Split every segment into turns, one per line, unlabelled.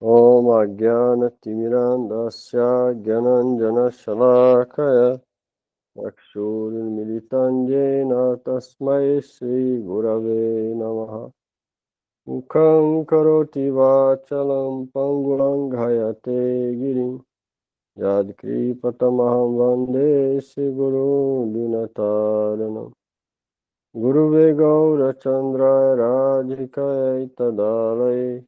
Om Ajnana-timirandasya Gyananjana-shalakaya Chakshurmilitam Yena Tasmai Shri Gurave Namaha. Mukham karoti vachalam pangulam ghayate girim Yadkripatamaham vande Shri Guru Dinataranam. Guruve Gaura Chandra Radhikaya Tadalai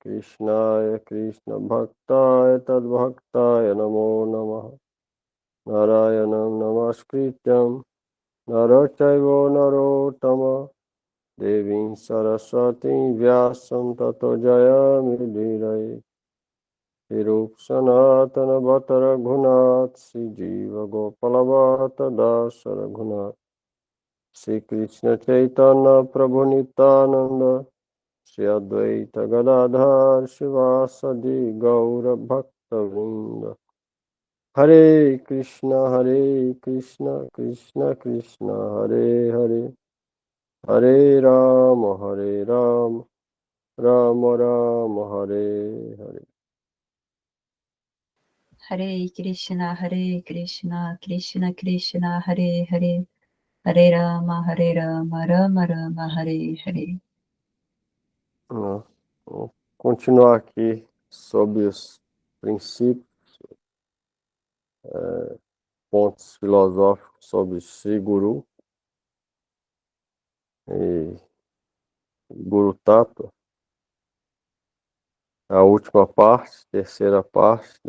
Krishnaya Krishna Bhaktaya Tadbhaktaya Namo Namaha. Narayanam Namaskrityam Narachaivo Narottama Devim Saraswati Vyasam Tato Jayamidhirai Hirup Sanatana Bhattara Gunat Sri Jiva Gopalabhata Dasara Gunat Sri Krishna Chaitanya Prabhu Nityananda Shri Advaita Gadadhar Shivasadi Gaura Bhakta Vrinda. Hare Krishna, Krishna Krishna, Hare Hare, Hare Rama, Rama Rama, Hare Hare.
Hare Krishna, Krishna Krishna, Hare Hare, Hare Rama, Rama Rama, Hare Hare.
Vamos continuar aqui sobre os princípios, pontos filosóficos sobre Sri Guru e Guru Tattva. A última parte, terceira parte,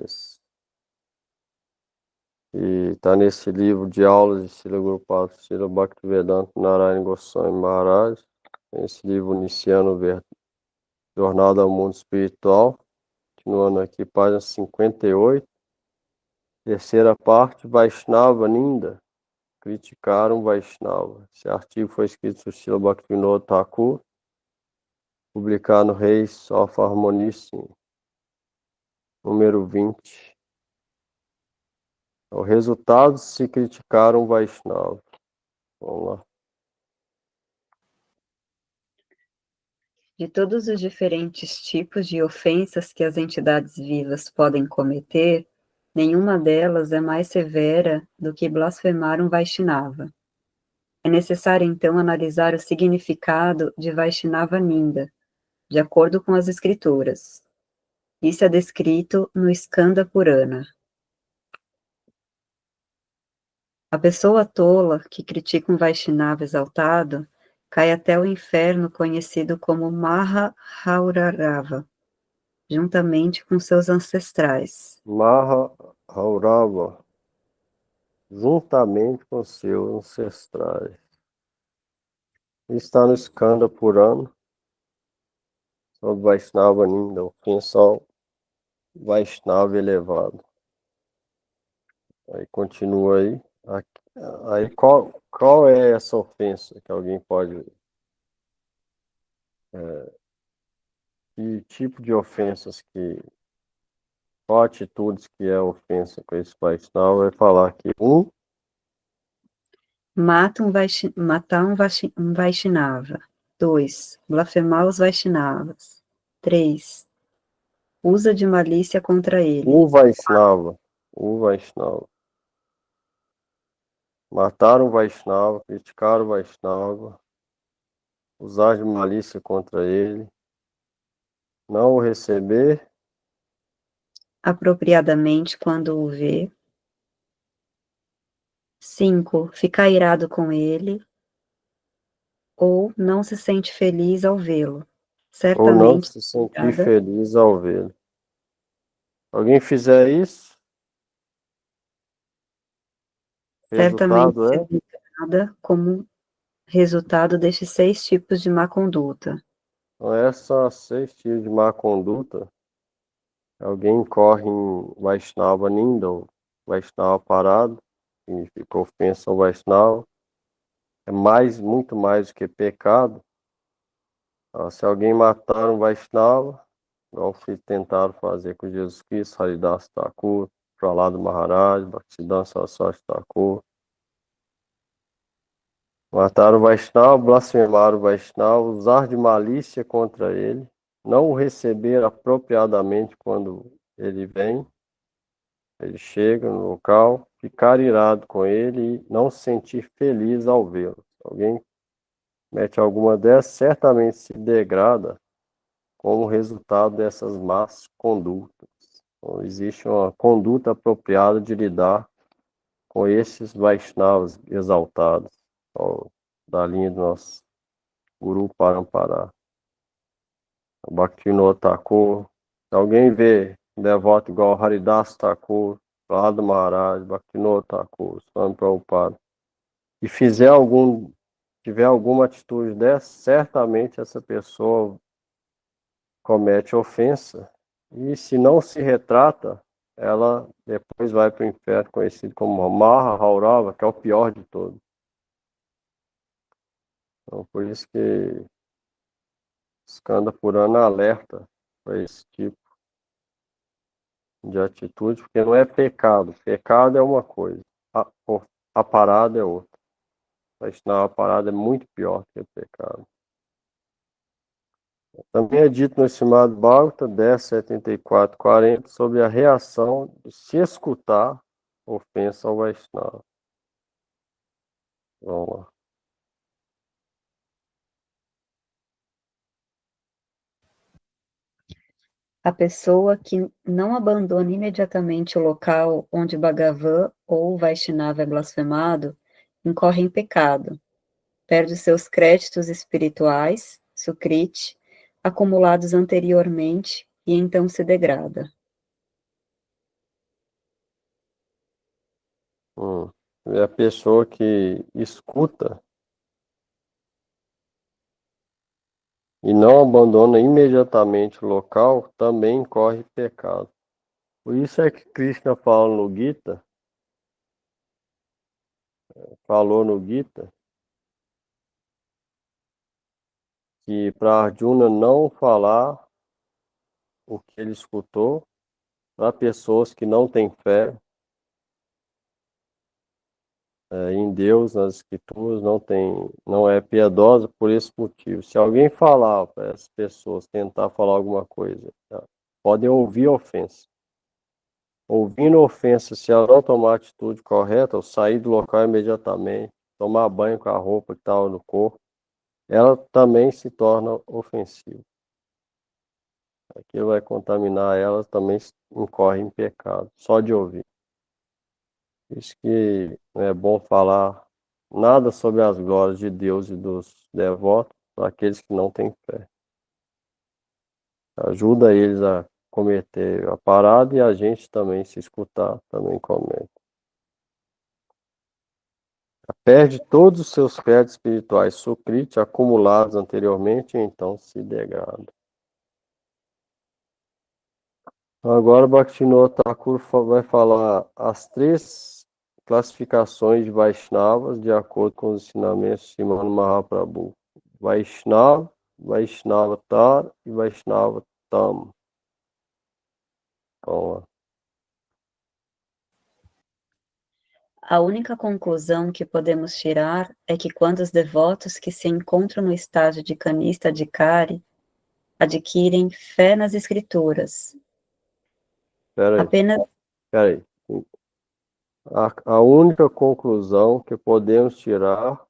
e está nesse livro de aulas de Srila Gurupad Srila Bhaktivedanta Narayana Goswami Maharaj, esse livro iniciando Jornada ao Mundo Espiritual, continuando aqui, página 58, terceira parte, Vaishnava Ninda, criticaram Vaishnava. Esse artigo foi escrito por Srila Bhaktivinoda Thakur, publicado no Reis of Harmonice, número 20. O resultado, se criticaram Vaishnava. Vamos lá.
De todos os diferentes tipos de ofensas que as entidades vivas podem cometer, nenhuma delas é mais severa do que blasfemar um Vaishnava. É necessário, então, analisar o significado de Vaishnava Ninda, de acordo com as escrituras. Isso é descrito no Skanda Purana. A pessoa tola que critica um Vaishnava exaltado cai até o inferno conhecido como Maha-Haurarava, juntamente com seus ancestrais.
Maha-Haurava, juntamente com seus ancestrais. Está no Skanda Purana, sobre Vaishnava Ninda, ofensa ao Vaishnava elevado. Aí continua aí. Aí qual é essa ofensa que alguém pode... que tipo de ofensas que... Qual atitudes que é ofensa com esse Vaishnava? Vai falar que
Matar um Vaishnava. 2. Blasfemar os Vaishnavas. 3. Usa de malícia contra ele.
o Vaishnava. Mataram o Vaishnava, criticaram o Vaishnava, usar de malícia contra ele, não o receber
Apropriadamente quando o vê. 5. Ficar irado com ele. Ou não se sente feliz ao vê-lo.
ou não
Certamente,
se sentir feliz ao vê-lo. Alguém fizer isso,
certamente
resultado é...
será encarada como resultado destes 6 tipos de má conduta.
Então, essas 6 tipos de má conduta, alguém corre em Vaishnava Ninda, ou Vaishnava parado, significa ofensa ao Vaishnava, é muito mais do que pecado. Se alguém matar um Vaishnava, igual tentaram fazer com Jesus Cristo, Haridas Thakur, Prahlada Maharaj, Bhaktisiddhanta Saraswati Thakur, mataram o Vaishnava, blasfemaram o Vaishnava, usar de malícia contra ele, não o receber apropriadamente quando ele vem, ele chega no local, ficar irado com ele e não se sentir feliz ao vê-lo. Se alguém mete alguma dessas, certamente se degrada como resultado dessas más condutas. Então, existe uma conduta apropriada de lidar com esses Vaishnavas exaltados, ó, da linha do nosso Guru Parampara. Bhaktivinoda Thakur. Se alguém vê um devoto igual Haridas Thakur, Radha Maharaj, Bhaktivinoda Thakur, Swami Prabhupada, e tiver alguma atitude dessa, certamente essa pessoa comete ofensa, e se não se retrata, ela depois vai para o inferno, conhecido como Maha Haurava, que é o pior de todos. Então, por isso que Skanda Purana alerta para esse tipo de atitude, porque não é pecado. Pecado é uma coisa, a parada é outra. Mas não, a parada é muito pior que o pecado. Também é dito no estimado Bhagavata 10.74.40 sobre a reação de se escutar ofensa ao Vaishnava. Vamos lá.
A pessoa que não abandona imediatamente o local onde Bhagavan ou Vaishnava é blasfemado, incorre em pecado, perde seus créditos espirituais, sukriti, acumulados anteriormente, e então se degrada.
É a pessoa que escuta e não abandona imediatamente o local, também incorre pecado. Por isso é que Krishna falou no Gita, que para Arjuna não falar o que ele escutou para pessoas que não têm fé em Deus, nas Escrituras, não é piedosa por esse motivo. Se alguém falar para essas pessoas, tentar falar alguma coisa, podem ouvir a ofensa. Ouvindo a ofensa, se ela não tomar a atitude correta, ou sair do local imediatamente, tomar banho com a roupa que estava no corpo, ela também se torna ofensiva. Aquilo vai contaminar ela, também incorre em pecado, só de ouvir. Isso que não é bom falar nada sobre as glórias de Deus e dos devotos para aqueles que não têm fé. Ajuda eles a cometer a parada e a gente também, se escutar, também comete. Perde todos os seus créditos espirituais sukriti acumulados anteriormente e então se degrada. Agora Bhaktivinoda Thakur vai falar as três classificações de Vaishnavas de acordo com os ensinamentos de Srimad Mahaprabhu. Vaishnava, Vaishnavatar e Vaishnavatam. Então,
A única conclusão que podemos tirar é que quando os devotos que se encontram no estágio de Kanista Adhikari adquirem fé nas escrituras, apenas
peraí. A única conclusão que podemos tirar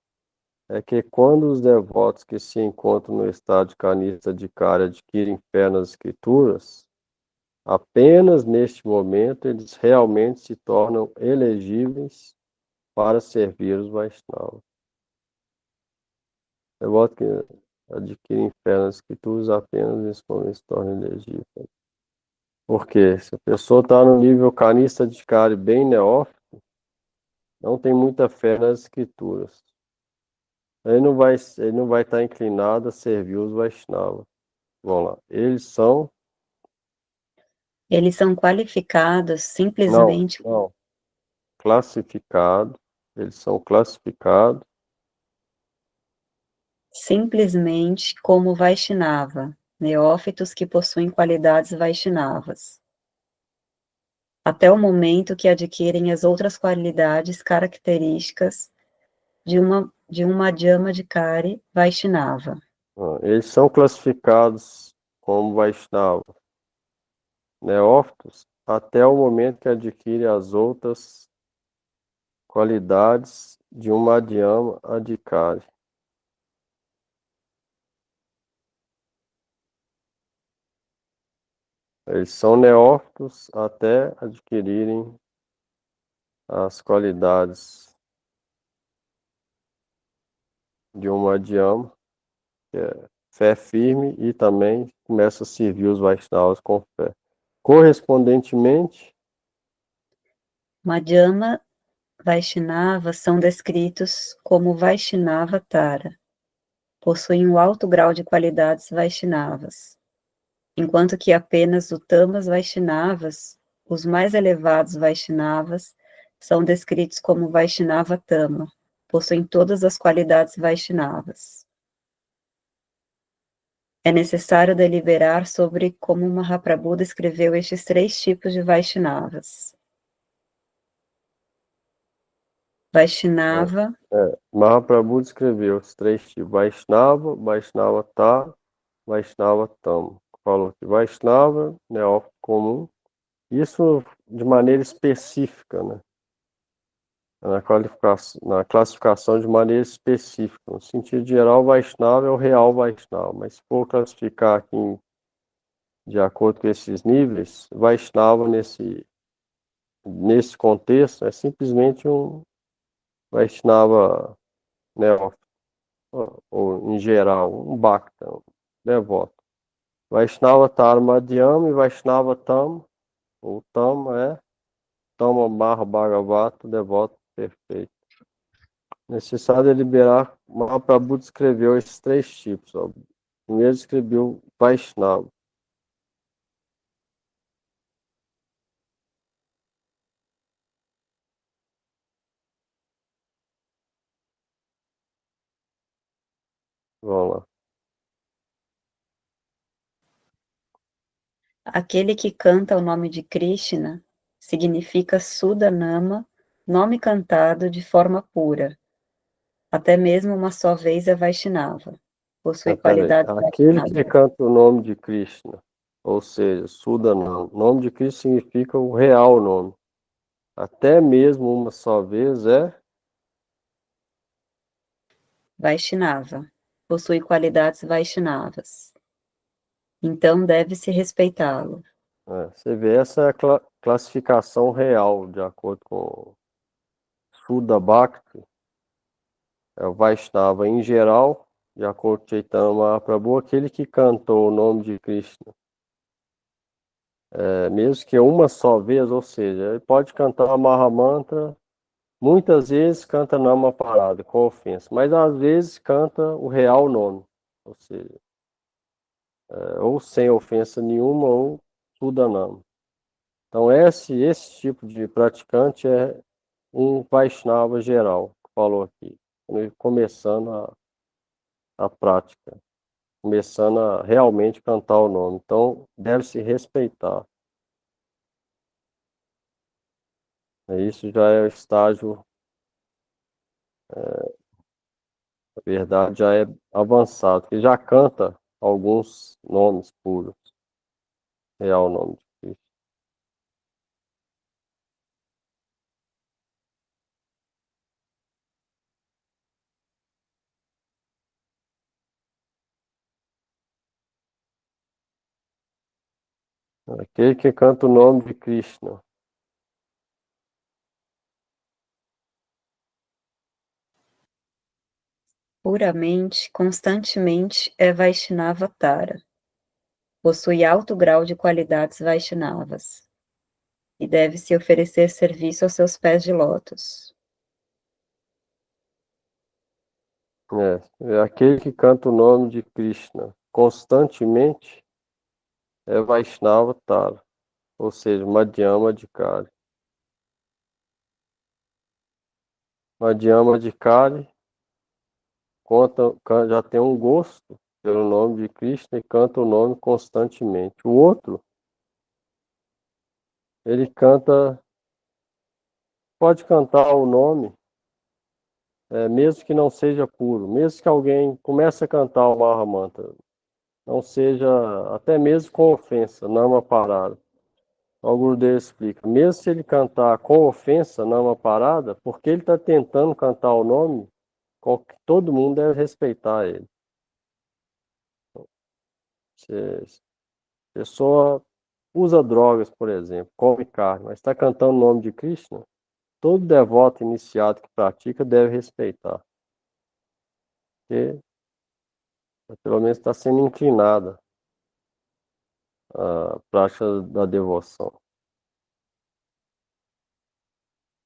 é que quando os devotos que se encontram no estado de Kanista Adhikari adquirem fé nas escrituras, apenas neste momento eles realmente se tornam elegíveis para servir os Vaishnavas. Devotos que adquirem fé nas escrituras apenas nesse momento se tornam elegíveis. Porque se a pessoa está no nível Kanista Adhikari bem neófito, não tem muita fé nas escrituras. Ele não vai estar inclinado a servir os Vaishnavas. Vamos lá.
eles são qualificados
Não,
simplesmente
não, classificados, eles são classificados
como Vaishnava, neófitos que possuem qualidades Vaishnavas, até o momento que adquirem as outras qualidades características de uma Madhyama Adhikari Vaishnava.
Eles são classificados como Vaishnava, neófitos, até o momento que adquire as outras qualidades de um Madhyama Adhikari. Eles são neófitos até adquirirem as qualidades de um Madhyama, que é fé firme, e também começa a servir os Vaishnavas com fé. Correspondentemente,
Madhyama Vaishnava são descritos como Vaishnava Tara. Possuem um alto grau de qualidades Vaishnavas, enquanto que apenas os Tamas Vaishnavas, os mais elevados Vaishnavas, são descritos como Vaishnava Tama, possuem todas as qualidades Vaishnavas. É necessário deliberar sobre como Mahaprabhu descreveu estes três tipos de Vaishnavas. Vaishnava,
Mahaprabhu descreveu os três tipos: Vaishnava, Vaishnava Tara, Vaishnava Tama. Falou que Vaishnava, neófito comum, isso de maneira específica, né? Na classificação de maneira específica. No sentido geral, Vaishnava é o real Vaishnava, mas se for classificar aqui de acordo com esses níveis, Vaishnava nesse contexto é simplesmente um Vaishnava neófito, ou em geral, um Bhakta, um devoto. Vaishnava Tara Madhyama e Vaishnava Tam, ou Tama é Tama Barra Bhagavata, devoto perfeito. Necessário deliberar, Mahaprabhu descreveu esses três tipos. Ó. Primeiro descreveu Vaishnava. Vamos lá.
aquele que canta o nome de Krishna, significa Sudanama, nome cantado de forma pura. Até mesmo uma só vez é Vaishnava. Possui
Peraí.
qualidade
Aquele que
Vaishnava.
canta o nome de Krishna, ou seja, Sudanam. O nome de Krishna significa o real nome. Até mesmo uma só vez é.
Vaishnava. Possui qualidades Vaishnavas. Então deve-se respeitá-lo.
Você vê essa classificação real, de acordo com Shuddha Bhakti, é o Vaishnava em geral, de acordo com Chaitanya Mahaprabhu, aquele que cantou o nome de Krishna, mesmo que uma só vez, ou seja, ele pode cantar a Mahamantra, muitas vezes canta Nama Parada, com ofensa, mas às vezes canta o real nome, ou seja, ou sem ofensa nenhuma, ou Sudanama. Então, esse tipo de praticante é um Vaishnava geral, que falou aqui, começando a prática, começando a realmente cantar o nome. Então, deve se respeitar. Isso já é o estágio, na verdade, já é avançado, que já canta alguns nomes puros, real nome de Cristo. Aquele que canta o nome de Krishna.
Puramente, constantemente é Vaishnava Tara. Possui alto grau de qualidades Vaishnavas. E deve-se oferecer serviço aos seus pés de lótus.
É aquele que canta o nome de Krishna constantemente é Vaishnava Tara, ou seja, Madhyama Adhikari. Madhyama Adhikari já tem um gosto pelo nome de Krishna e canta o nome constantemente. O outro, ele pode cantar o nome, mesmo que não seja puro, mesmo que alguém comece a cantar o Mahamantra. não seja, até mesmo com ofensa, não é uma parada. O Gurudeva explica, mesmo se ele cantar com ofensa, não é uma parada, porque ele está tentando cantar o nome, todo mundo deve respeitar ele. Se a pessoa usa drogas, por exemplo, come carne, mas está cantando o nome de Krishna, todo devoto iniciado que pratica deve respeitar, porque pelo menos está sendo inclinada a prática da devoção.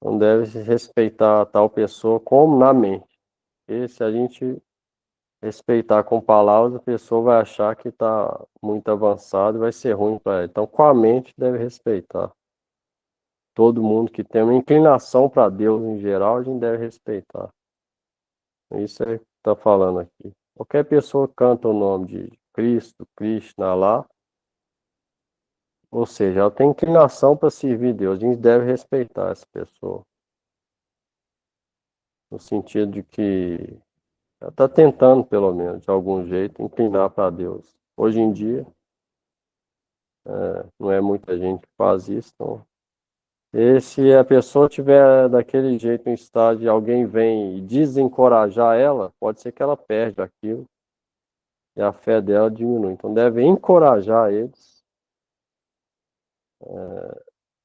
Não deve respeitar a tal pessoa como na mente. E se a gente respeitar com palavras, a pessoa vai achar que está muito avançado e vai ser ruim para ela. Então, com a mente, deve respeitar. Todo mundo que tem uma inclinação para Deus em geral, a gente deve respeitar. Isso é o que está falando aqui. Qualquer pessoa canta o nome de Cristo, Krishna, lá, ou seja, ela tem inclinação para servir Deus. A gente deve respeitar essa pessoa. No sentido de que ela está tentando, pelo menos, de algum jeito, inclinar para Deus. Hoje em dia, não é muita gente que faz isso, então. E se a pessoa tiver daquele jeito em estágio e alguém vem e desencorajar ela, pode ser que ela perde aquilo e a fé dela diminui. Então deve encorajar eles,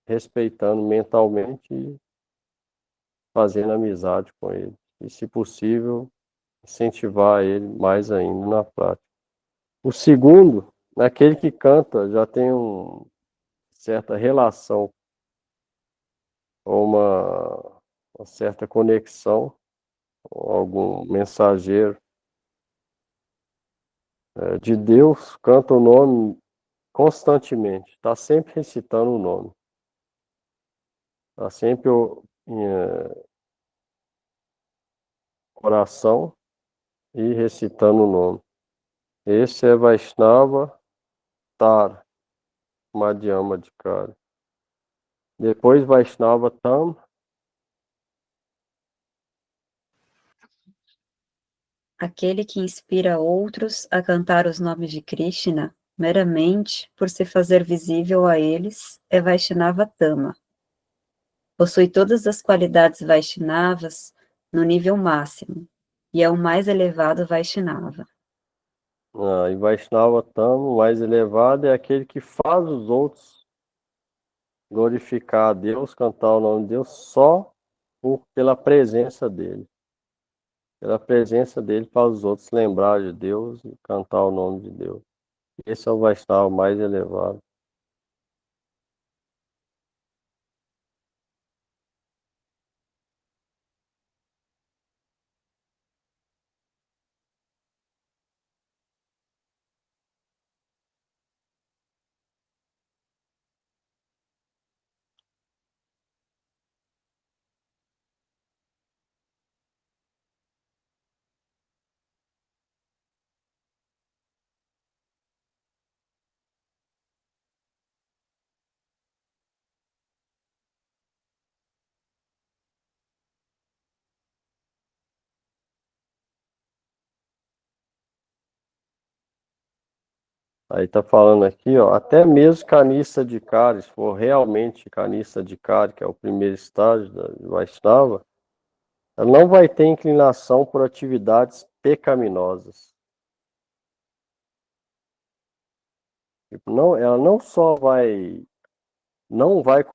respeitando mentalmente e fazendo amizade com eles. E, se possível, incentivar ele mais ainda na prática. O segundo, aquele que canta, já tem uma certa relação ou uma certa conexão com algum mensageiro de Deus, canta o nome constantemente, está sempre recitando o nome, está sempre em oração e recitando o nome. Esse é Vaishnava Tar Madhyama Adhikari. Depois Vaishnava Tam,
Aquele que inspira outros a cantar os nomes de Krishna, meramente por se fazer visível a eles, é Vaishnava Tama. Possui todas as qualidades Vaishnavas no nível máximo, e é o mais elevado Vaishnava.
e Vaishnava Tam, o mais elevado, é aquele que faz os outros glorificar a Deus, cantar o nome de Deus só pela presença dele. Pela presença dele para os outros lembrar de Deus e cantar o nome de Deus. Esse é o Vaishnava mais elevado. Aí tá falando aqui, ó, até mesmo Kanista de Kari, se for realmente Kanista de Kari, que é o primeiro estágio da Vaishnava, ela não vai ter inclinação por atividades pecaminosas. Tipo, não, ela não só não vai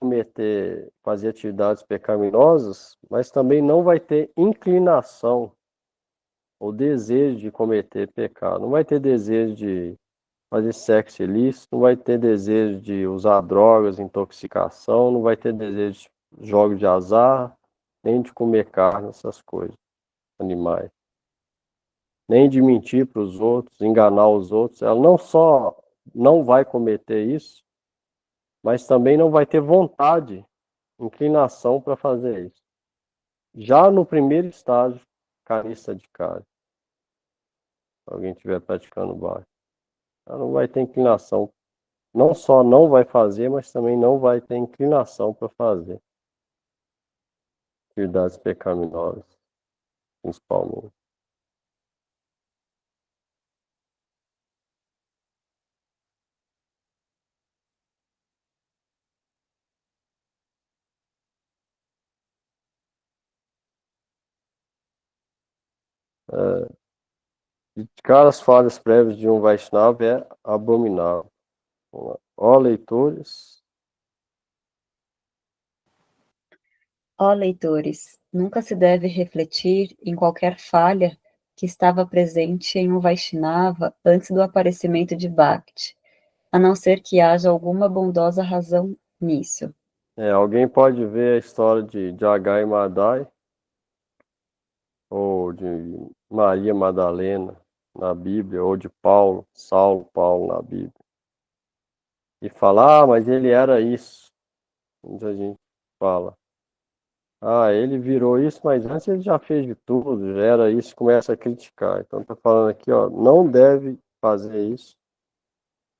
fazer atividades pecaminosas, mas também não vai ter inclinação ou desejo de cometer pecado. Não vai ter desejo de fazer sexo ilícito, não vai ter desejo de usar drogas, intoxicação, não vai ter desejo de jogos de azar, nem de comer carne, essas coisas, animais. Nem de mentir para os outros, enganar os outros. Ela não só não vai cometer isso, mas também não vai ter vontade, inclinação para fazer isso. Já no primeiro estágio, carista de cara, se alguém estiver praticando baixo, ela não vai ter inclinação. Não só não vai fazer, mas também não vai ter inclinação para fazer atividades pecaminosas, principalmente. Criticar as falhas prévias de um Vaishnava é abominável. Ó leitores,
Ó leitores, nunca se deve refletir em qualquer falha que estava presente em um Vaishnava antes do aparecimento de Bhakti, a não ser que haja alguma bondosa razão nisso.
alguém pode ver a história de Jagai Madai ou de Maria Madalena na Bíblia, ou de Saulo Paulo na Bíblia, e falar, mas ele era isso. Muita gente fala, ele virou isso, mas antes ele já fez de tudo, já era isso, começa a criticar. Então tá falando aqui, ó, não deve fazer isso,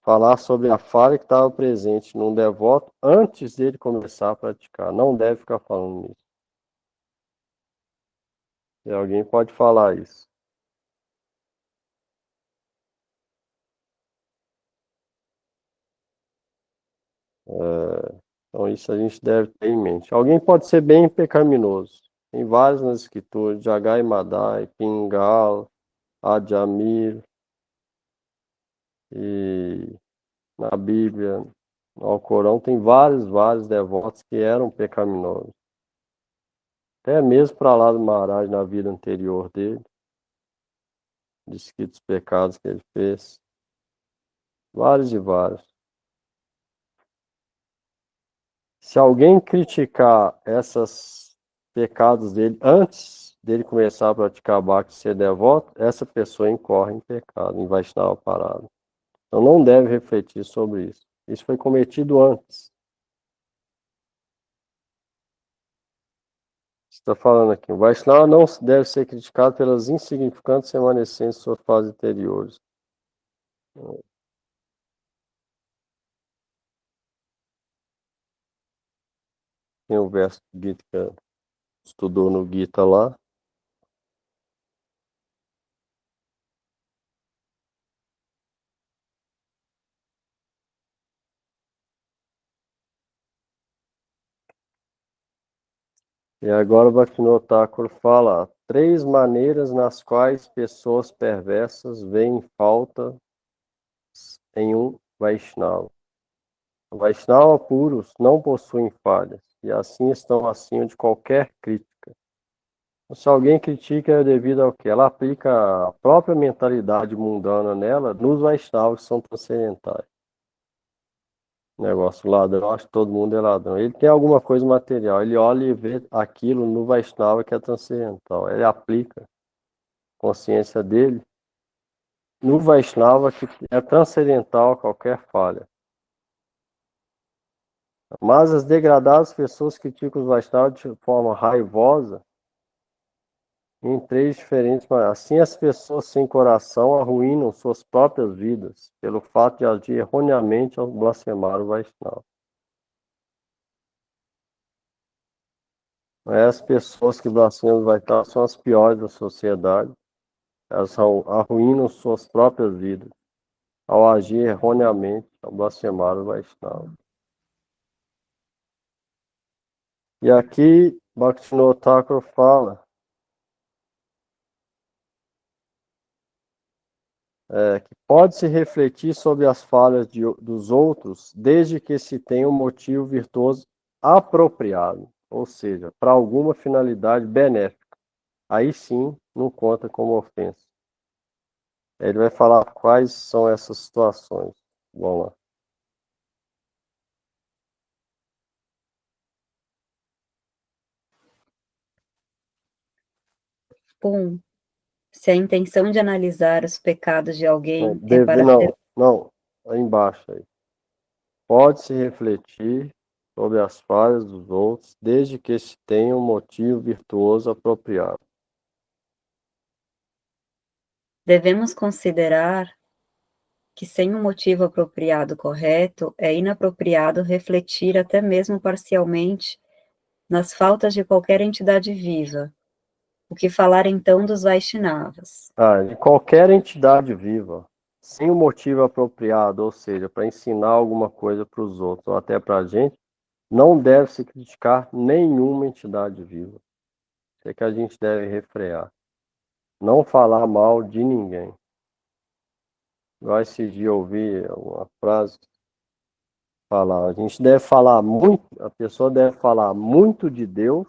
falar sobre a falha que estava presente num devoto antes dele começar a praticar. Não deve ficar falando nisso. E alguém pode falar isso. Então isso a gente deve ter em mente. Alguém pode ser bem pecaminoso. Tem vários nas escrituras, Jagai Madai, Pingal, Adjamir, e na Bíblia, no Alcorão, tem vários devotos que eram pecaminosos. Até mesmo para lá do Maharaj na vida anterior dele, descritos os pecados que ele fez. Vários e vários. Se alguém criticar esses pecados dele antes dele começar a praticar bhakti e ser devoto, essa pessoa incorre em pecado, em Vaishnava parado. Então não deve refletir sobre isso. Isso foi cometido antes. Está falando aqui, o Vaishnava não deve ser criticado pelas insignificantes remanescentes de suas fases anteriores. Tem o verso do Gita que estudou no Gita lá. E agora o Bhaktivinoda Thakur fala três maneiras nas quais pessoas perversas veem falta em um Vaishnava. Vaishnava puros não possuem falhas, e assim estão acima de qualquer crítica. Se alguém critica, é devido ao que? Ela aplica a própria mentalidade mundana nela nos Vaishnavas que são transcendentais. Negócio, ladrão, acho que todo mundo é ladrão. Ele tem alguma coisa material, ele olha e vê aquilo no Vaishnava que é transcendental. Ele aplica a consciência dele no Vaishnava que é transcendental a qualquer falha. Mas as degradadas pessoas criticam os Vaishnavas de forma raivosa em três diferentes maneiras. Assim, as pessoas sem coração arruinam suas próprias vidas pelo fato de agir erroneamente ao blasfemar o Vaishnava. As pessoas que blasfemam o Vaishnava são as piores da sociedade. Elas arruinam suas próprias vidas ao agir erroneamente ao blasfemar o Vaishnava. E aqui, Bhaktivinoda Thakur fala que pode-se refletir sobre as falhas dos outros desde que se tenha um motivo virtuoso apropriado, ou seja, para alguma finalidade benéfica. Aí sim, não conta como ofensa. Ele vai falar quais são essas situações. Vamos lá.
1. Se a intenção de analisar os pecados de
Não,
alguém é para ser.
não, aí embaixo aí. Pode-se refletir sobre as falhas dos outros, desde que se tenha um motivo virtuoso apropriado.
Devemos considerar que, sem um motivo apropriado correto, é inapropriado refletir até mesmo parcialmente nas faltas de qualquer entidade viva. O que falar então dos Vaishnavas?
De qualquer entidade viva, sem um motivo apropriado, ou seja, para ensinar alguma coisa para os outros, ou até para a gente, não deve se criticar nenhuma entidade viva. Isso é que a gente deve refrear. não falar mal de ninguém. Igual esse dia eu ouvi uma frase falar, a gente deve falar muito, a pessoa deve falar muito de Deus,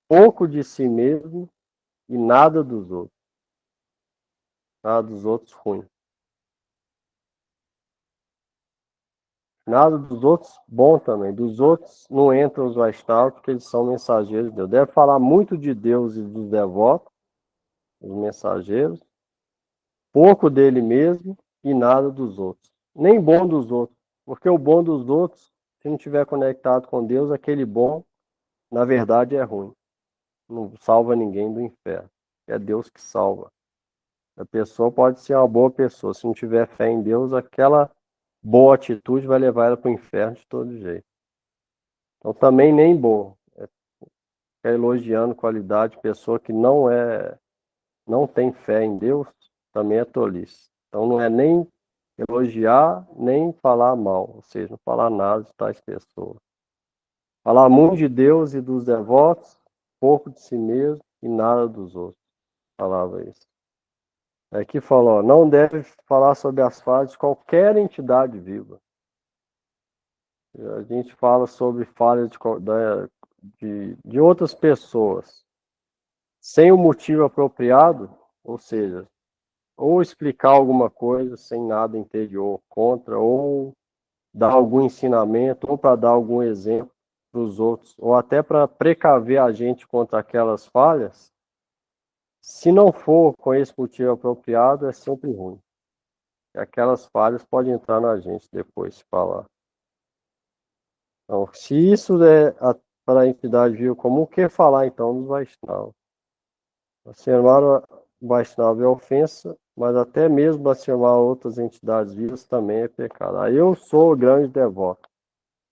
pouco de si mesmo e nada dos outros. Nada dos outros ruim. Nada dos outros bom também. Dos outros não entram os Vaishnavas porque eles são mensageiros de Deus. Deve falar muito de Deus e dos devotos, os mensageiros, pouco dele mesmo e nada dos outros. Nem bom dos outros, porque o bom dos outros, se não estiver conectado com Deus, aquele bom, na verdade, é ruim. Não salva ninguém do inferno. É Deus que salva. A pessoa pode ser uma boa pessoa, se não tiver fé em Deus, aquela boa atitude vai levar ela para o inferno de todo jeito. Então também nem bom. É elogiando qualidade, pessoa que não tem fé em Deus, também é tolice. Então não é nem elogiar, nem falar mal, ou seja, não falar nada de tais pessoas. Falar muito de Deus e dos devotos, pouco de si mesmo e nada dos outros. Falava isso. Aqui falou, não deve falar sobre as falhas de qualquer entidade viva. A gente fala sobre falhas de outras pessoas, sem o motivo apropriado, ou seja, ou explicar alguma coisa sem nada interior contra, ou dar algum ensinamento, ou para dar algum exemplo para os outros, ou até para precaver a gente contra aquelas falhas, se não for com esse motivo apropriado, é sempre ruim. Aquelas falhas podem entrar na gente depois, se falar. Então, se isso é para a entidade viva comum, o que falar então dos Vaishnavas? Afirmar o Vaishnava é ofensa, mas até mesmo afirmar outras entidades vivas também é pecado. Aí eu sou o grande devoto.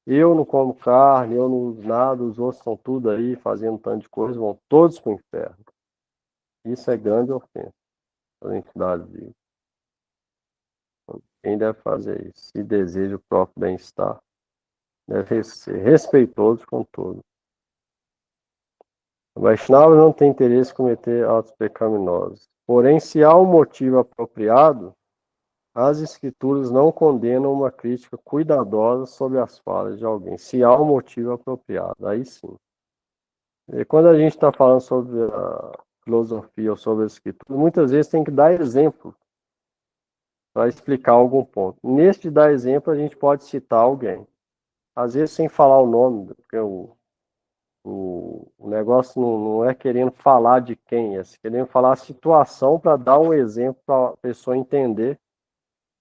Eu não como carne, eu não uso nada, os outros estão tudo aí fazendo um tanto de coisa, vão todos para o inferno. Isso é grande ofensa às entidades vivas. Quem deve fazer isso? Se deseja o próprio bem-estar, deve ser respeitoso com todos. O Vaishnava não tem interesse em cometer atos pecaminosos. Porém, se há um motivo apropriado, as escrituras não condenam uma crítica cuidadosa sobre as falhas de alguém, se há um motivo apropriado, aí sim. E quando a gente está falando sobre a filosofia ou sobre as escrituras, muitas vezes tem que dar exemplo para explicar algum ponto. Neste dar exemplo, a gente pode citar alguém, às vezes sem falar o nome, porque o negócio não é querendo falar de quem, é querendo falar a situação para dar um exemplo para a pessoa entender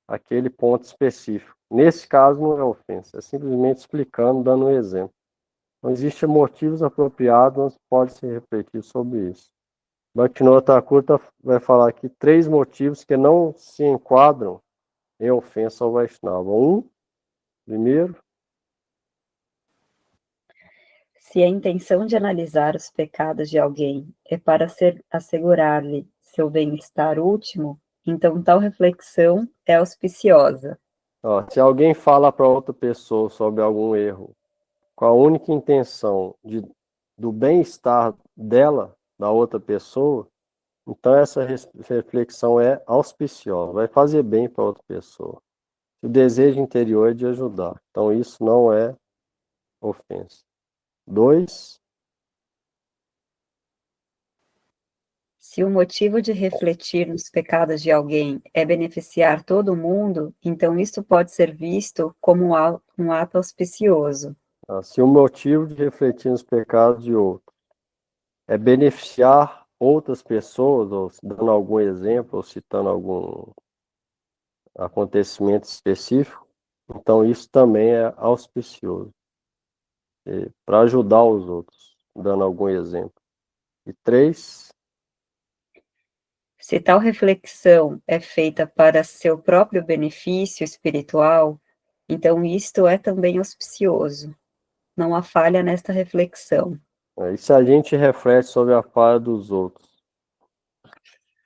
aquele ponto específico. Nesse caso, não é ofensa, é simplesmente explicando, dando um exemplo. Não existem motivos apropriados, não pode se refletir sobre isso. Bhaktivinoda Thakur vai falar aqui 3 motivos que não se enquadram em ofensa ao Vaishnava. Primeiro,
Se a intenção de analisar os pecados de alguém é para assegurar-lhe seu bem-estar último, então tal reflexão é auspiciosa.
se alguém fala para outra pessoa sobre algum erro, com a única intenção do bem-estar dela, da outra pessoa, então essa reflexão é auspiciosa, vai fazer bem para outra pessoa. O desejo interior é de ajudar, então isso não é ofensa. 2,
Se o motivo de refletir nos pecados de alguém é beneficiar todo mundo, então isto pode ser visto como um ato auspicioso.
se o motivo de refletir nos pecados de outro é beneficiar outras pessoas, ou dando algum exemplo, ou citando algum acontecimento específico, então isso também é auspicioso, para ajudar os outros, dando algum exemplo. E 3,
Se tal reflexão é feita para seu próprio benefício espiritual, então isto é também auspicioso. Não há falha nesta reflexão.
e se a gente reflete sobre a falha dos outros,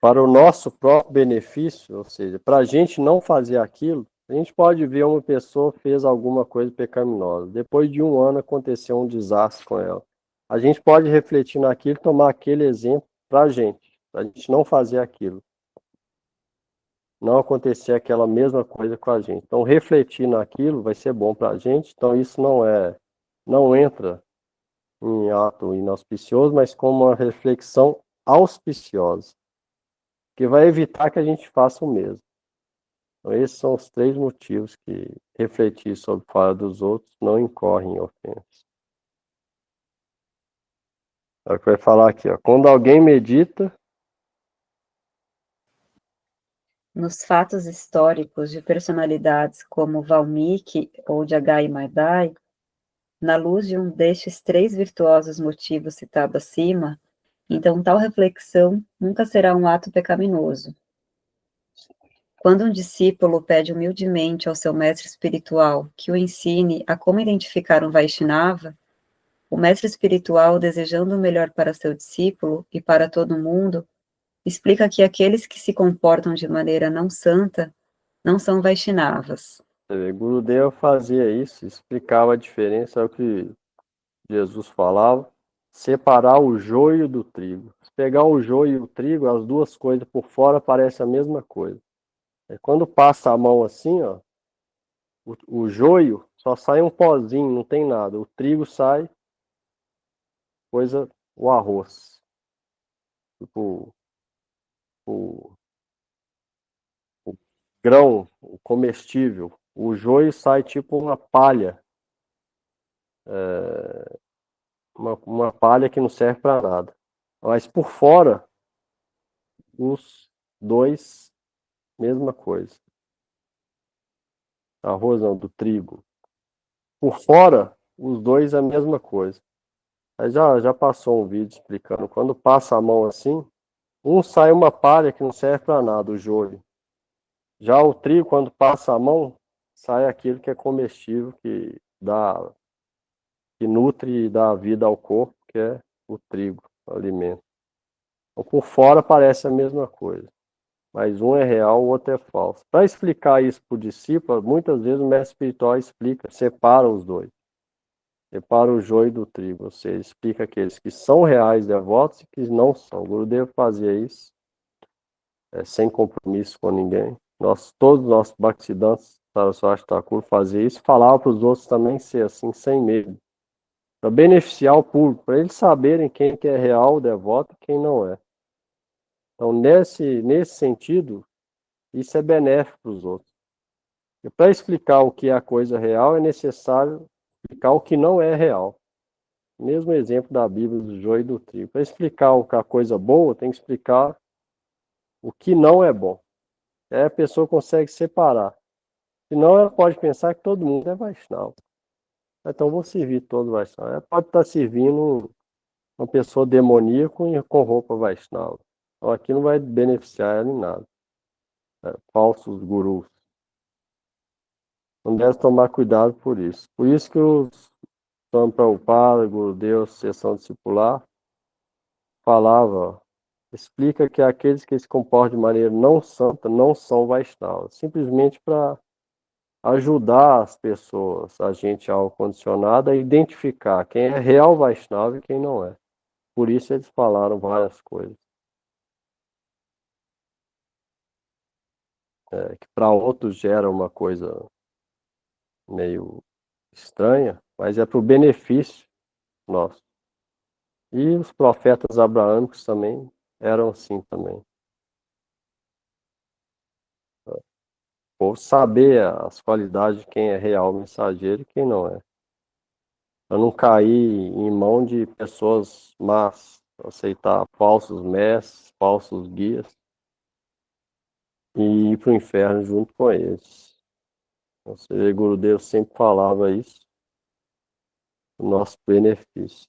para o nosso próprio benefício, ou seja, para a gente não fazer aquilo, a gente pode ver uma pessoa fez alguma coisa pecaminosa. Depois de um ano aconteceu um desastre com ela. A gente pode refletir naquilo e tomar aquele exemplo para a gente. a gente não fazer aquilo, não acontecer aquela mesma coisa com a gente. Então, refletir naquilo vai ser bom para a gente. Então, isso não entra em ato inauspicioso, mas como uma reflexão auspiciosa, que vai evitar que a gente faça o mesmo. Então, esses são os três motivos que refletir sobre a fala dos outros não incorre em ofensa. É o que vai falar aqui, ó. Quando alguém medita,
Nos fatos históricos de personalidades como Valmiki ou Jagai Madai, na luz de um destes três virtuosos motivos citados acima, então tal reflexão nunca será um ato pecaminoso. Quando um discípulo pede humildemente ao seu mestre espiritual que o ensine a como identificar um Vaishnava, o mestre espiritual, desejando o melhor para seu discípulo e para todo mundo, explica que aqueles que se comportam de maneira não santa não são Vaishnavas.
Gurudeva fazia isso, explicava a diferença, é o que Jesus falava, separar o joio do trigo. Se pegar o joio e o trigo, as duas coisas por fora parecem a mesma coisa. Quando passa a mão assim, ó, o joio só sai um pozinho, não tem nada. O trigo sai, coisa, o arroz. Tipo, o, o grão, o comestível. O joio sai tipo uma palha, uma palha que não serve para nada. Mas por fora, os dois, mesma coisa. Arroz não, do trigo. Por fora, os dois a mesma coisa. Aí já passou um vídeo explicando. Quando passa a mão assim, um sai uma palha que não serve para nada, o joio. Já o trigo, quando passa a mão, sai aquilo que é comestível, que nutre e dá vida ao corpo, que é o trigo, o alimento. Então, por fora parece a mesma coisa, mas um é real, o outro é falso. Para explicar isso para o discípulo, muitas vezes o mestre espiritual explica, separa os dois. Separa o joio do trigo, ou seja, explica aqueles que são reais devotos e que não são. O Gurudev fazia isso, sem compromisso com ninguém. Todos os nossos Bhaktisiddhantas, Saraswati Thakur fazia isso, falava para os outros também ser assim, sem medo, para beneficiar o público, para eles saberem quem que é real devoto e quem não é. Então, nesse sentido, isso é benéfico para os outros. E para explicar o que é a coisa real, é necessário explicar o que não é real. Mesmo exemplo da Bíblia, do joio e do trigo. Para explicar o que é a coisa boa, tem que explicar o que não é bom. Aí a pessoa consegue separar. Senão ela pode pensar que todo mundo é Vaishnava. Então vou servir todo Vaishnava. Ela pode estar servindo uma pessoa demoníaca com roupa Vaishnava. Então aqui não vai beneficiar ela em nada. Falsos gurus. Não deve tomar cuidado por isso. Por isso que os Swami Prabhupada, Gurudev, Sessão Discipular, falava, explica que aqueles que se comportam de maneira não santa não são Vaishnavas. Simplesmente para ajudar as pessoas, a gente autocondicionada, a identificar quem é real Vaishnava e quem não é. Por isso eles falaram várias coisas. Que para outros gera uma coisa meio estranha, mas é para o benefício nosso. E os profetas abraâmicos também eram assim também. Ou saber as qualidades de quem é real mensageiro e quem não é. Para não cair em mão de pessoas más, aceitar falsos mestres, falsos guias e ir para o inferno junto com eles. Ou seja, Gurudev sempre falava isso, o nosso benefício.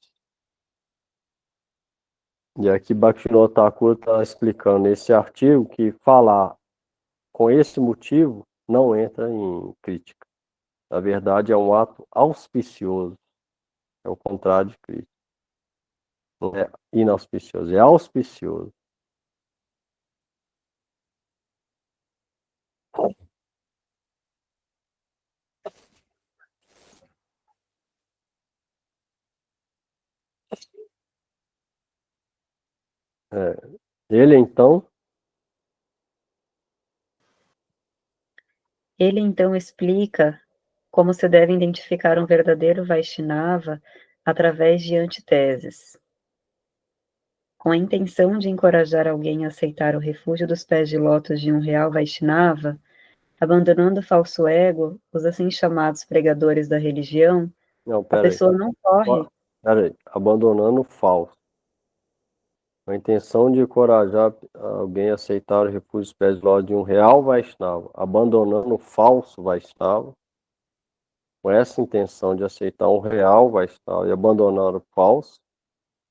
E aqui Bhaktivinoda Thakur está explicando nesse artigo que falar com esse motivo não entra em crítica. Na verdade, é um ato auspicioso, é o contrário de crítica. Não é inauspicioso, é auspicioso. É. Ele então
explica como se deve identificar um verdadeiro Vaishnava através de antiteses. Com a intenção de encorajar alguém a aceitar o refúgio dos pés de lótus de um real Vaishnava, abandonando o falso ego, os assim chamados pregadores da religião,
Não,
a
peraí.
pessoa não corre.
Peraí. Abandonando o falso. Com a intenção de encorajar alguém a aceitar o refúgio dos pés de lótus de um real Vaishnava, abandonando o falso Vaishnava, com essa intenção de aceitar um real Vaishnava e abandonar o falso,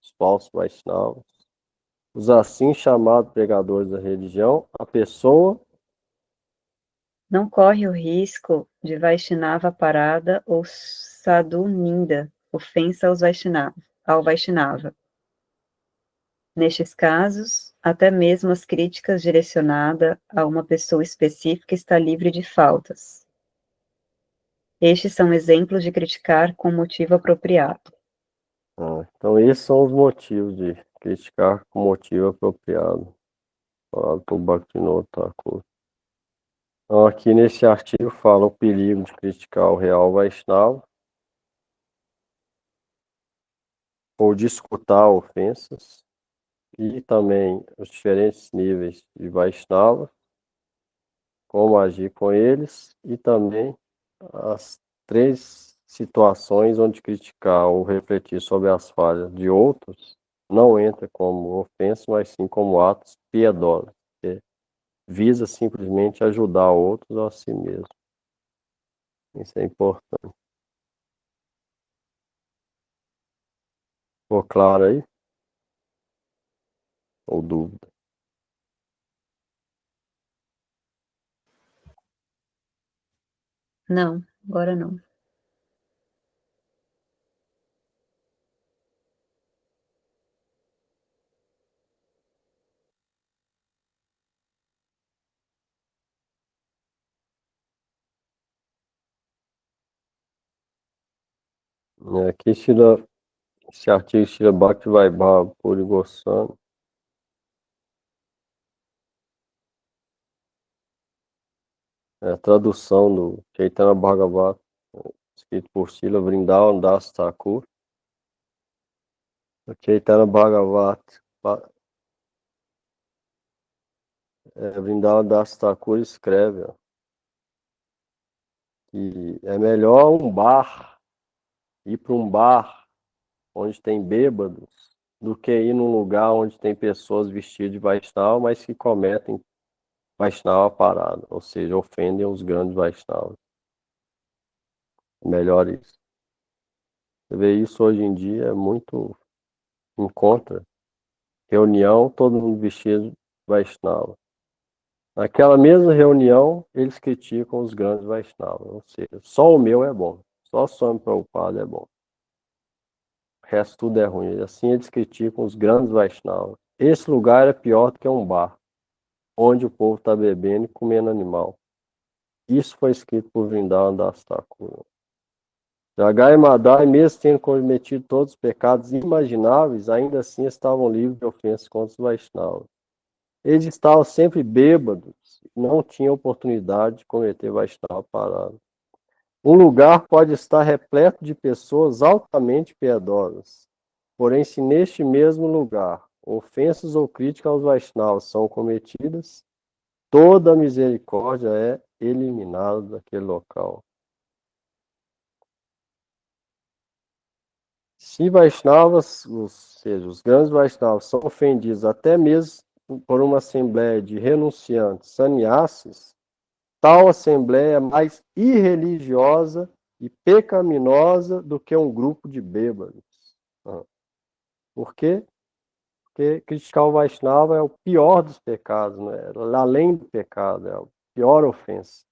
os falsos Vaishnavas, os assim chamados pregadores da religião, a pessoa
Não corre o risco de Vaishnava parada ou sadhu ninda, ofensa ao Vaishnava. Nestes casos, até mesmo as críticas direcionadas a uma pessoa específica está livre de faltas. Estes são exemplos de criticar com motivo apropriado.
Então, esses são os motivos de criticar com motivo apropriado, falado por Bhaktivinoda Thakur. Então, aqui nesse artigo fala o perigo de criticar o real Vaishnava, ou de escutar ofensas, e também os diferentes níveis de Vaishnava, como agir com eles, e também as três situações onde criticar ou refletir sobre as falhas de outros não entra como ofensa, mas sim como atos piedosos, que visa simplesmente ajudar outros ou a si mesmo. Isso é importante. Ficou claro aí? Ou dúvida?
Não, agora não.
Aqui esse artigo Srila Bhaktivedanta Puri Goswami, é a tradução do Chaitanya Bhagavata, escrito por Srila Vrindavan Das Thakur. O Chaitanya Bhagavata, Vrindavan Das Thakur escreve, ó, que é melhor ir para um bar onde tem bêbados, do que ir num lugar onde tem pessoas vestidas de Vaishnava, mas que cometem Vaishnava parada, ou seja, ofendem os grandes Vaishnavas. Melhor isso. Você vê isso hoje em dia, é muito encontra, reunião, todo mundo vestido de Vaishnava. Naquela mesma reunião, eles criticam os grandes Vaishnavas, ou seja, só o meu é bom, só o Swami Prabhupada é bom. O resto tudo é ruim. Assim eles criticam os grandes Vaishnavas. Esse lugar é pior do que um bar, onde o povo está bebendo e comendo animal. Isso foi escrito por Vrindavan Das Thakur. Jagai e Madai, mesmo tendo cometido todos os pecados imagináveis, ainda assim estavam livres de ofensas contra os Vaishnavas. Eles estavam sempre bêbados, não tinham oportunidade de cometer Vaishnava parado. Um lugar pode estar repleto de pessoas altamente piedosas, porém, se neste mesmo lugar ofensas ou críticas aos Vaishnavas são cometidas, toda a misericórdia é eliminada daquele local. Se Vaishnavas, ou seja, os grandes Vaishnavas, são ofendidos até mesmo por uma assembleia de renunciantes, sannyasis, tal assembleia é mais irreligiosa e pecaminosa do que um grupo de bêbados. Por quê? Porque criticar o Vaishnava é o pior dos pecados, né? Além do pecado, é a pior ofensa.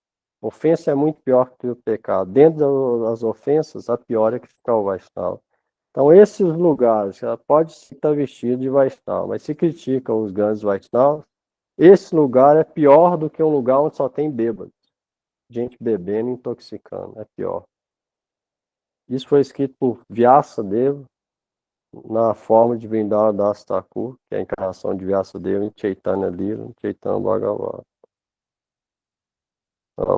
Ofensa é muito pior que o pecado. Dentro das ofensas, a pior é criticar o Vaishnava. Então, esses lugares, ela pode estar vestido de Vaishnava, mas se critica os grandes Vaishnavas, esse lugar é pior do que um lugar onde só tem bêbados. Gente bebendo e intoxicando, é pior. Isso foi escrito por Vyasadeva, na forma de Vrindavan Das Thakur, que é a encarnação de Vyasadeva em Chaitanya Lila, em Chaitanya Bhagavata.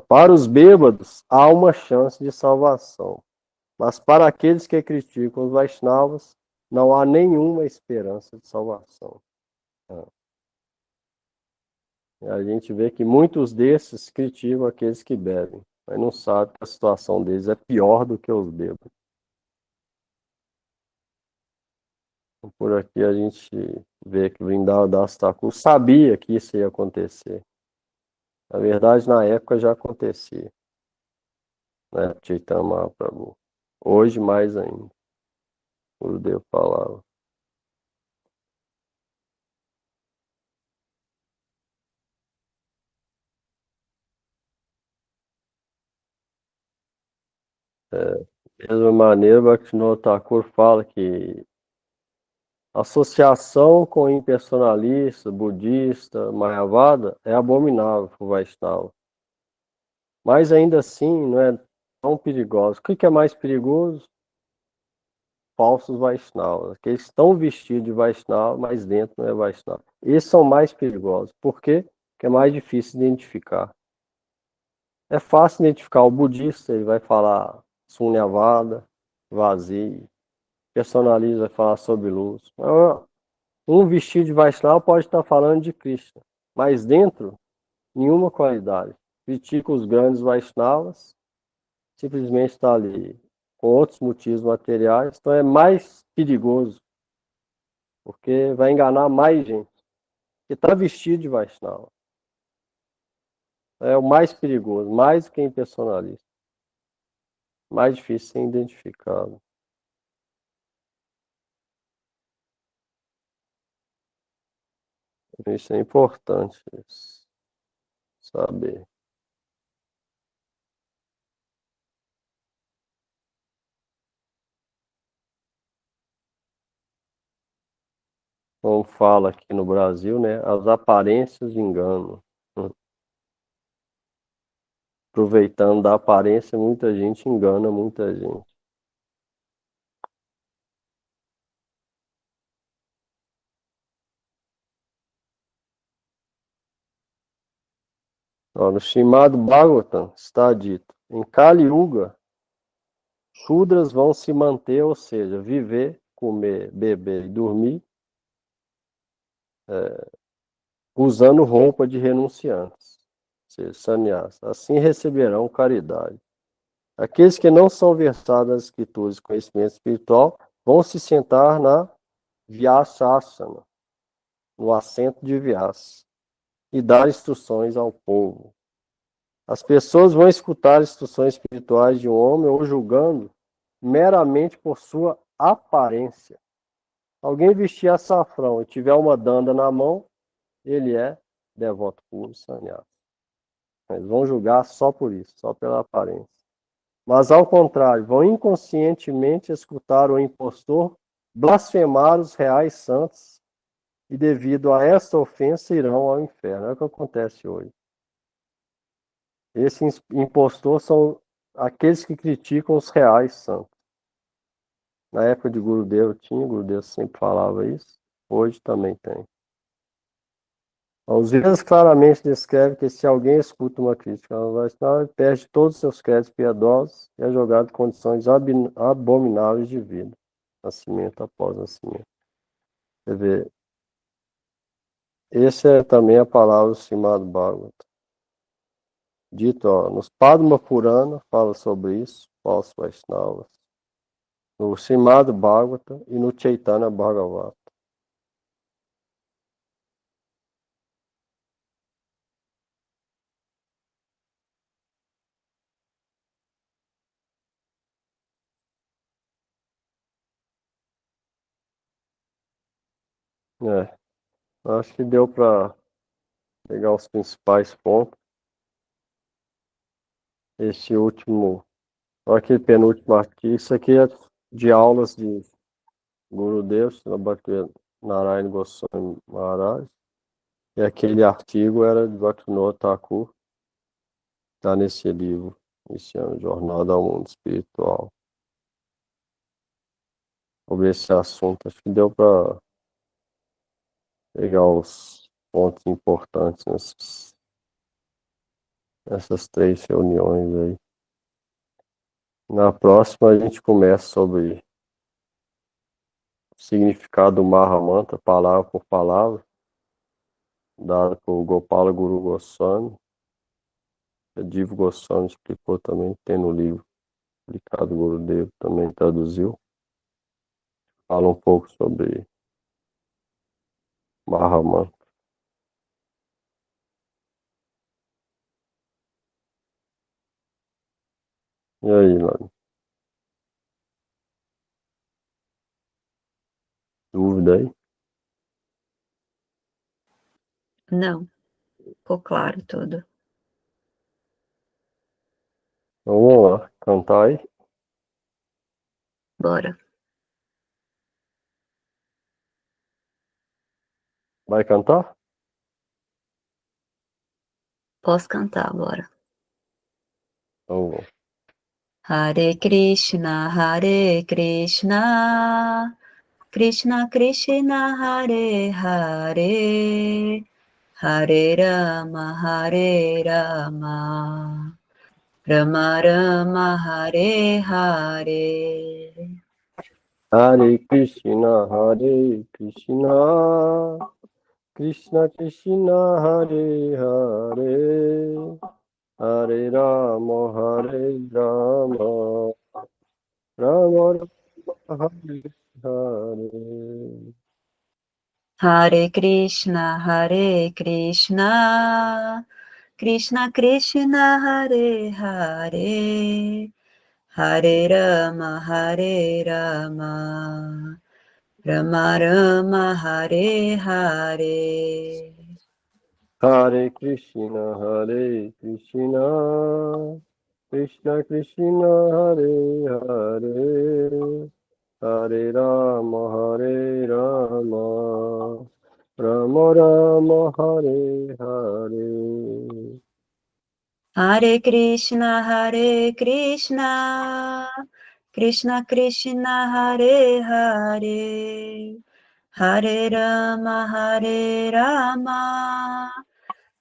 Para os bêbados, há uma chance de salvação, mas para aqueles que criticam os Vaishnavas, não há nenhuma esperança de salvação. A gente vê que muitos desses criticam aqueles que bebem, mas não sabem que a situação deles é pior do que os bêbados. Por aqui a gente vê que Vrindavan Das Thakur sabia que isso ia acontecer. Na verdade, na época já acontecia, né? Chaitanya Mahaprabhu. Hoje mais ainda, o Gurudev falava. Da mesma maneira, Bhaktivinoda Thakur fala que associação com impersonalista, budista, Mayavada é abominável para o Vaishnava. Mas ainda assim não é tão perigoso. O que é mais perigoso? Falsos Vaishnavas. Aqueles que estão vestidos de Vaishnava, mas dentro não é Vaishnava. Esses são mais perigosos. Por quê? Porque é mais difícil identificar. É fácil identificar o budista, ele vai falar sunyavada, vazio. Personalista vai falar sobre luz. Um vestido de Vaishnava pode estar falando de Krishna, mas dentro, nenhuma qualidade. Critica os grandes Vaishnavas, simplesmente está ali com outros motivos materiais, então é mais perigoso, porque vai enganar mais gente que está vestido de Vaishnava. É o mais perigoso, mais do que impersonalista. Mais difícil de ser identificado. Isso é importante saber. Como fala aqui no Brasil, né? As aparências enganam. Aproveitando da aparência, muita gente engana muita gente. Ó, no Srimad Bhagavatam está dito: em Kali Yuga, Shudras vão se manter, ou seja, viver, comer, beber e dormir, usando roupa de renunciantes, ou seja, sannyas. Assim receberão caridade. Aqueles que não são versados nas escrituras e conhecimento espiritual vão se sentar na Vyasasana, no assento de Vyasa, e dar instruções ao povo. As pessoas vão escutar instruções espirituais de um homem ou julgando meramente por sua aparência. Alguém vestir açafrão e tiver uma danda na mão, ele é devoto puro, sannyasa. Eles vão julgar só por isso, só pela aparência. Mas, ao contrário, vão inconscientemente escutar o impostor blasfemar os reais santos e, devido a esta ofensa, irão ao inferno. É o que acontece hoje. Esses impostores são aqueles que criticam os reais santos. Na época de Gurudev tinha, Gurudev sempre falava isso, hoje também tem. Os Vedas claramente descrevem que se alguém escuta uma crítica ao Vaishnava, ele perde todos os seus créditos piedosos e é jogado em condições abomináveis de vida, nascimento após nascimento. Quer ver, essa é também a palavra do Srimad Bhagavatam. Dito, ó, nos Padma Purana fala sobre isso, falsos Vaishnavas. No Srimad Bhagavatam e no Chaitanya Bhagavata. É, acho que deu para pegar os principais pontos. Este último, aquele penúltimo aqui, isso aqui é de aulas de Gurudev, Narayana Goswami Maharaj, e aquele artigo era de Bhaktivinoda Thakur, está nesse livro, esse ano, Jornada ao Mundo Espiritual. sobre esse assunto. Acho que deu para pegar os pontos importantes nessas 3 reuniões aí. Na próxima a gente começa sobre o significado do Mahamanta, palavra por palavra, dado por Gopala Guru Goswami. Divo Goswami explicou também, tem no livro Ricardo Gurudev também traduziu. Fala um pouco sobre Mahamanta. E aí, Lani? Dúvida aí?
Não, ficou claro tudo.
Então, vamos lá, cantar aí.
Bora.
Vai cantar?
Posso cantar, bora.
Então, vamos.
Hare Krishna, Hare Krishna, Krishna Krishna, Hare Hare, Hare Rama, Hare Rama, Rama Rama, Hare Hare.
Hare Krishna, Hare Krishna, Krishna Krishna, Hare Hare, Hare Rama, Hare Rama, Rama Rama, Hare Hare.
Hare Krishna, Hare Krishna, Krishna Krishna, Hare Hare, Hare Rama, Hare Rama, Rama Rama, Hare Hare.
Hare Krishna, Hare Krishna, Krishna Krishna, Hare Hare, Hare Rama, Hare Rama, Rama Rama, Hare Hare.
Hare Krishna, Hare Krishna, Krishna Krishna, Hare Hare, Hare Rama, Hare Rama,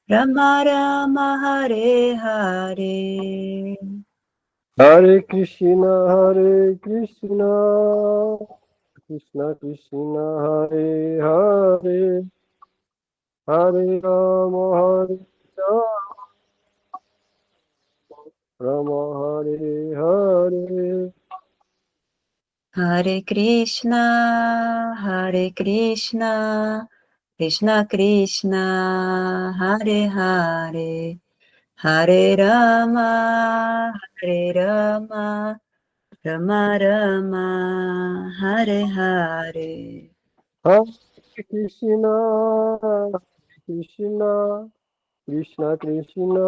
Rama Rama, Hare Hare.
Hare Krishna, Hare Krishna, Krishna Krishna, Hare Hare, Hare Rama, Hare Rama, Rama Hare Hare.
Hare Krishna, Hare Krishna, Krishna Krishna, Hare Hare, Hare Rama, Hare Rama, Rama Rama, Hare Hare.
Hare Krishna, Hare Krishna, Krishna Krishna,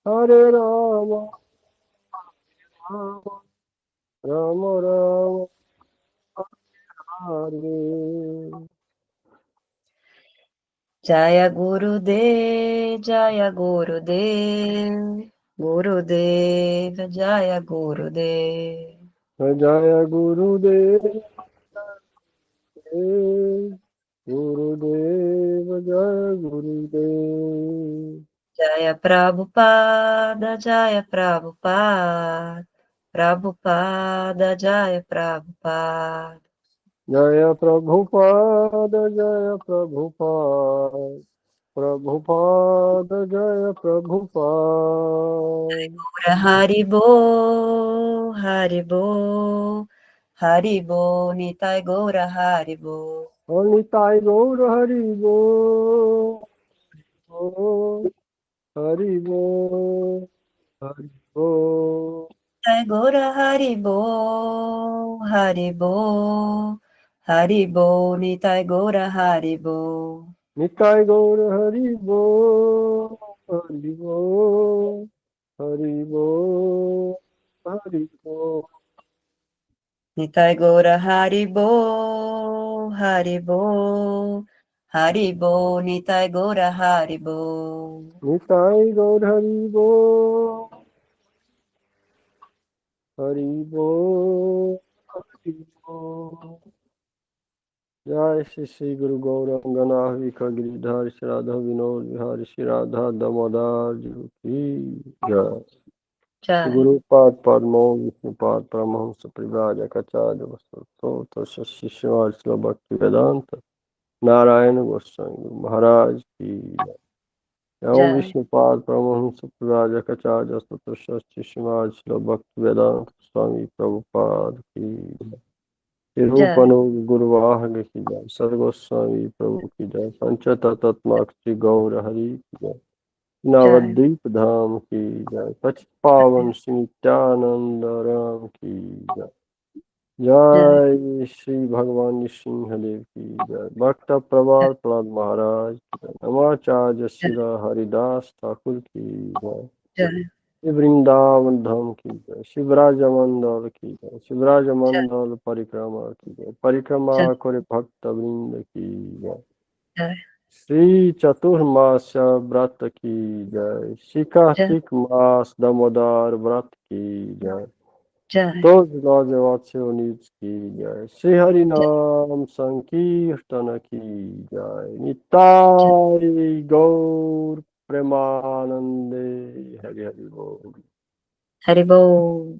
Hare Rama, Rama Rama, Hare.
Jaya Gurudev, Jaya Gurudev, Gurudev, Jaya Gurudev.
Jaya Gurudev, Gurudev, Jaya Gurudev.
Jaya Prabhupada, Jaya Prabhupada, Prabhupada, Jaya Prabhupada.
Jaya Prabhupada, Jaya Prabhupada, Prabhupada, Jaya Prabhupada.
Haribo, Haribo, Haribo, Nitai Gora Haribo.
Nitai Gaur Haribo, Haribo, Haribo.
Nitai Gora Haribo, Haribo, Haribo, Nitai Gora Haribo.
Nitai Gaur Haribo, Haribo, Haribo, Haribo.
Nitai Gora Haribo, Haribo, Haribo, Nitai Gora Haribo.
Nitai Gaur Haribo, Hari बोल, हरि बोल। जय श्री श्री गुरु गौरंग गणाधिक गिरिधर श्री राधा विनोद विहारी श्री राधा दामोदर जी की जय।
जय
गुरुपाद पद्मो विष्णुपाद परमहंस परिव्राजकाचार्य वस्तु शिष्यवाद श्रील भक्ति वेदांत नारायण गोस्वामी गुरु महाराज की जय। ओम
जय
विष्णुपाद परमहंस परिव्राजकाचार्य वस्तु शिष्यवाद श्रील भक्ति वेदांत स्वामी प्रभुपाद की जय।
जय
निरूपण गुरुवाहग की जय। सदगोस्वामी प्रभु की जय। पंचतत्मा श्री गौर हरि की जय।
जय
नवद्वीप धाम की जय। पच पावन श्री नित्यानंद राम की जय।
जय
जय श्री भगवान सिंहदेव की जय। भक्त प्रभात प्रहलाद महाराज की जय। नमाचार्य श्री हरिदास ठाकुर की जय।
जय
श्री वृंदावन धाम की जय। शिवराज मंडल की जय। शिवराज
जय
मंडल परिक्रमा की जय। परिक्रमा करे भक्त वृंद की जय।
जय
श्री चतुर्मास व्रत की जय। श्री कार्तिक मास दामोदर व्रत की जय।
जय
तो निज की जय। श्री हरि नाम संकीर्तन की जय। निताय गौर प्रेमानंदे हरि हरि बोल।
हरि बोल।